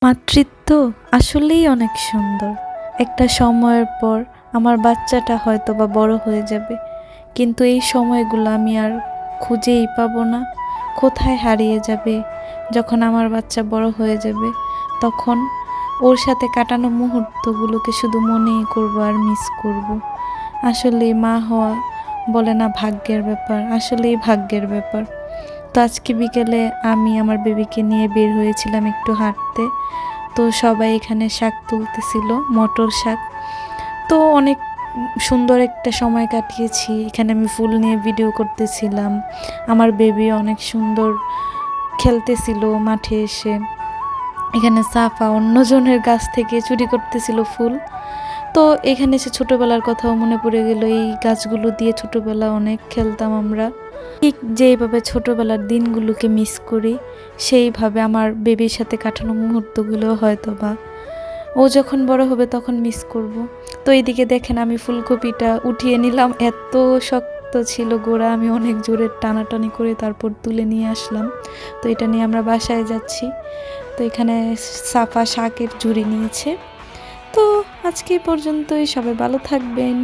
মাতৃত্ব আসলেই অনেক সুন্দর। একটা সময়ের পর আমার বাচ্চাটা হয়তো বা বড় হয়ে যাবে, কিন্তু এই সময়গুলো আমি আর খুঁজেই পাবো না। কোথায় হারিয়ে যাবে? যখন আমার বাচ্চা বড় হয়ে যাবে তখন ওর সাথে কাটানো মুহূর্তগুলোকে শুধু মনেই করব আর মিস করব। আসলেই মা হওয়া বলে না ভাগ্যের ব্যাপার, আসলেই ভাগ্যের ব্যাপার। তো আজকে বিকেলে আমি আমার বেবিকে নিয়ে বের হয়েছিলাম একটু হাঁটতে। তো সবাই এখানে শাক তুলতেছিল, মটর শাক। তো অনেক সুন্দর একটা সময় কাটিয়েছি। এখানে আমি ফুল নিয়ে ভিডিও করতেছিলাম। আমার বেবি অনেক সুন্দর খেলতেছিল মাঠে এসে। এখানে সাফা অন্যজনের গাছ থেকে চুরি করতেছিল ফুল। তো এখানে এসে ছোটোবেলার কথাও মনে পড়ে গেল। এই গাছগুলো দিয়ে ছোটোবেলা অনেক খেলতাম আমরা। ঠিক যেইভাবে ছোটোবেলার দিনগুলোকে মিস করি, সেইভাবে আমার বেবির সাথে কাটানো মুহূর্তগুলো হয়তো বা ও যখন বড় হবে তখন মিস করব। তো এইদিকে দেখেন আমি ফুলকপিটা উঠিয়ে নিলাম, এত শক্ত ছিল গোড়া, আমি অনেক জোরে টানাটানি করে তারপর তুলে নিয়ে আসলাম। তো এটা নিয়ে আমরা বাসায় যাচ্ছি। তো এখানে সাফা শাকের ঝুড়ি নিয়েছে। তো আজকে এই পর্যন্তই, সবাই ভালো থাকবেন।